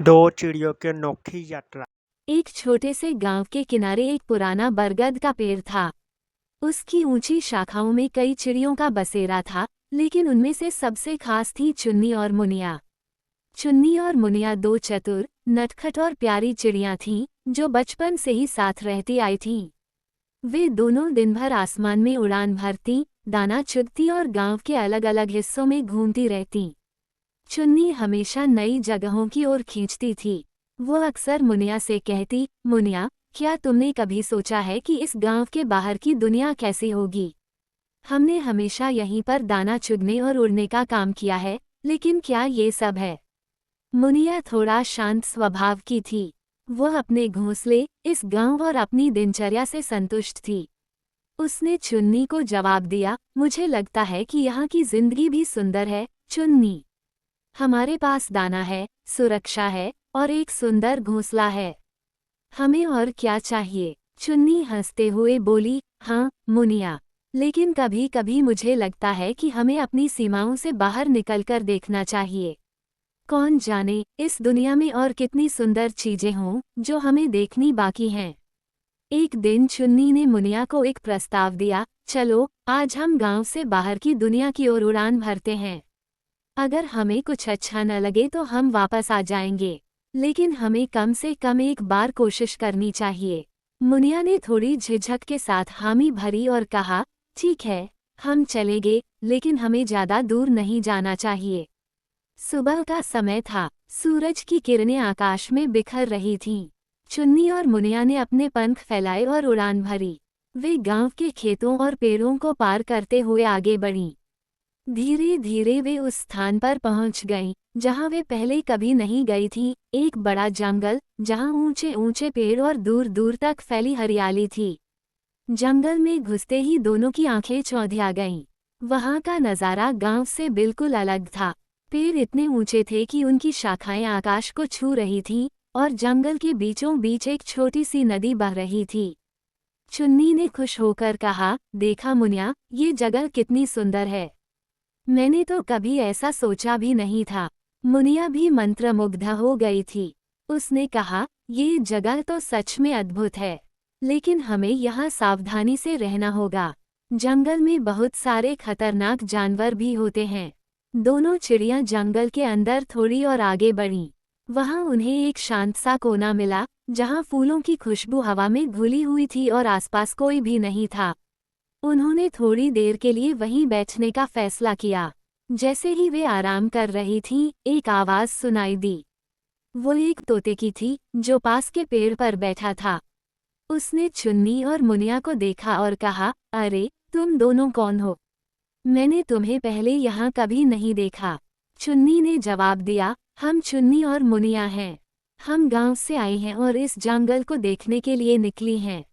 दो चिड़ियों की अनोखी यात्रा। एक छोटे से गांव के किनारे एक पुराना बरगद का पेड़ था। उसकी ऊंची शाखाओं में कई चिड़ियों का बसेरा था, लेकिन उनमें से सबसे खास थी चुन्नी और मुनिया। चुन्नी और मुनिया दो चतुर, नटखट और प्यारी चिड़ियां थीं, जो बचपन से ही साथ रहती आई थीं। वे दोनों दिन भर आसमान में उड़ान भरती, दाना चुगती और गांव के अलग अलग हिस्सों में घूमती रहतीं। चुन्नी हमेशा नई जगहों की ओर खींचती थी। वो अक्सर मुनिया से कहती, मुनिया, क्या तुमने कभी सोचा है कि इस गांव के बाहर की दुनिया कैसी होगी? हमने हमेशा यहीं पर दाना चुगने और उड़ने का काम किया है, लेकिन क्या ये सब है? मुनिया थोड़ा शांत स्वभाव की थी। वह अपने घोंसले, इस गांव और अपनी दिनचर्या से संतुष्ट थी। उसने चुन्नी को जवाब दिया, मुझे लगता है कि यहाँ की जिंदगी भी सुंदर है, चुन्नी। हमारे पास दाना है, सुरक्षा है और एक सुंदर घोंसला है। हमें और क्या चाहिए? चुन्नी हंसते हुए बोली, हाँ मुनिया, लेकिन कभी कभी मुझे लगता है कि हमें अपनी सीमाओं से बाहर निकलकर देखना चाहिए। कौन जाने इस दुनिया में और कितनी सुंदर चीजें हों जो हमें देखनी बाकी हैं। एक दिन चुन्नी ने मुनिया को एक प्रस्ताव दिया, चलो आज हम गांव से बाहर की दुनिया की ओर उड़ान भरते हैं। अगर हमें कुछ अच्छा न लगे तो हम वापस आ जाएंगे, लेकिन हमें कम से कम एक बार कोशिश करनी चाहिए। मुनिया ने थोड़ी झिझक के साथ हामी भरी और कहा, ठीक है, हम चलेंगे, लेकिन हमें ज्यादा दूर नहीं जाना चाहिए। सुबह का समय था, सूरज की किरणें आकाश में बिखर रही थीं। चुन्नी और मुनिया ने अपने पंख फैलाए और उड़ान भरी। वे गांव के खेतों और पेड़ों को पार करते हुए आगे बढ़ीं। धीरे धीरे वे उस स्थान पर पहुंच गईं, जहां वे पहले कभी नहीं गई थीं, एक बड़ा जंगल, जहां ऊंचे ऊंचे पेड़ और दूर दूर तक फैली हरियाली थी। जंगल में घुसते ही दोनों की आंखें चौंधिया गईं। वहां का नजारा गांव से बिल्कुल अलग था। पेड़ इतने ऊंचे थे कि उनकी शाखाएं आकाश को छू रही थीं, और जंगल के बीचों बीच एक छोटी सी नदी बह रही थी। चुन्नी ने खुश होकर कहा, देखा मुनिया, ये जगह कितनी सुंदर है। मैंने तो कभी ऐसा सोचा भी नहीं था। मुनिया भी मंत्रमुग्ध हो गई थी। उसने कहा, ये जगह तो सच में अद्भुत है, लेकिन हमें यहाँ सावधानी से रहना होगा। जंगल में बहुत सारे खतरनाक जानवर भी होते हैं। दोनों चिड़ियां जंगल के अंदर थोड़ी और आगे बढ़ीं। वहां उन्हें एक शांत सा कोना मिला, जहां फूलों की खुशबू हवा में घुली हुई थी और आसपास कोई भी नहीं था। उन्होंने थोड़ी देर के लिए वहीं बैठने का फैसला किया। जैसे ही वे आराम कर रही थीं, एक आवाज सुनाई दी। वो एक तोते की थी, जो पास के पेड़ पर बैठा था। उसने चुन्नी और मुनिया को देखा और कहा, अरे, तुम दोनों कौन हो? मैंने तुम्हें पहले यहाँ कभी नहीं देखा। चुन्नी ने जवाब दिया, हम चुन्नी और मुनिया हैं। हम गांव से आए हैं और इस जंगल को देखने के लिए निकली हैं।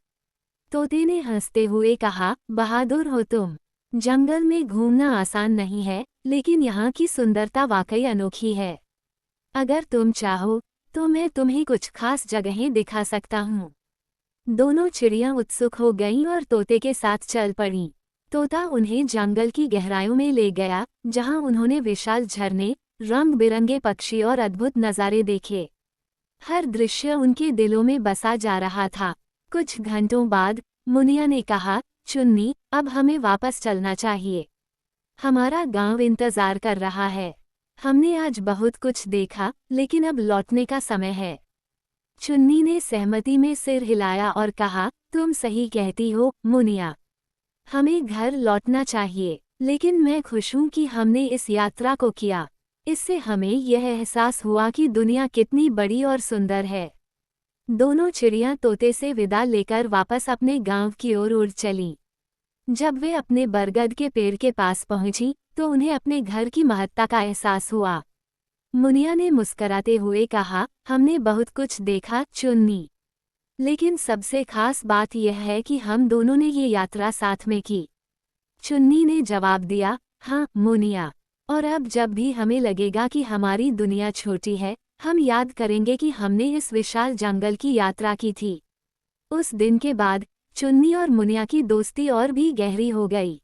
तोते ने हंसते हुए कहा, बहादुर हो तुम। जंगल में घूमना आसान नहीं है, लेकिन यहाँ की सुंदरता वाकई अनोखी है। अगर तुम चाहो, तो मैं तुम्हें कुछ खास जगहें दिखा सकता हूँ। दोनों चिड़ियां उत्सुक हो गईं और तोते के साथ चल पड़ीं। तोता उन्हें जंगल की गहराइयों में ले गया, जहां उन्होंने विशाल झरने, रंग बिरंगे पक्षी और अद्भुत नज़ारे देखे। हर दृश्य उनके दिलों में बसा जा रहा था। कुछ घंटों बाद मुनिया ने कहा, चुन्नी, अब हमें वापस चलना चाहिए। हमारा गांव इंतजार कर रहा है। हमने आज बहुत कुछ देखा, लेकिन अब लौटने का समय है। चुन्नी ने सहमति में सिर हिलाया और कहा, तुम सही कहती हो, मुनिया। हमें घर लौटना चाहिए, लेकिन मैं खुश हूं कि हमने इस यात्रा को किया। इससे हमें यह एहसास हुआ कि दुनिया कितनी बड़ी और सुंदर है। दोनों चिड़ियां तोते से विदा लेकर वापस अपने गांव की ओर उड़ चलीं। जब वे अपने बरगद के पेड़ के पास पहुंची, तो उन्हें अपने घर की महत्ता का एहसास हुआ। मुनिया ने मुस्कराते हुए कहा, हमने बहुत कुछ देखा, चुन्नी, लेकिन सबसे खास बात यह है कि हम दोनों ने ये यात्रा साथ में की। चुन्नी ने जवाब दिया, हाँ मुनिया, और अब जब भी हमें लगेगा कि हमारी दुनिया छोटी है, हम याद करेंगे कि हमने इस विशाल जंगल की यात्रा की थी। उस दिन के बाद चुन्नी और मुनिया की दोस्ती और भी गहरी हो गई।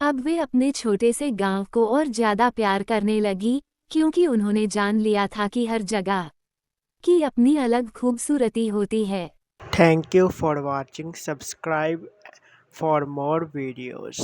अब वे अपने छोटे से गांव को और ज्यादा प्यार करने लगी, क्योंकि उन्होंने जान लिया था कि हर जगह की अपनी अलग खूबसूरती होती है। Thank you for watching. Subscribe for more videos.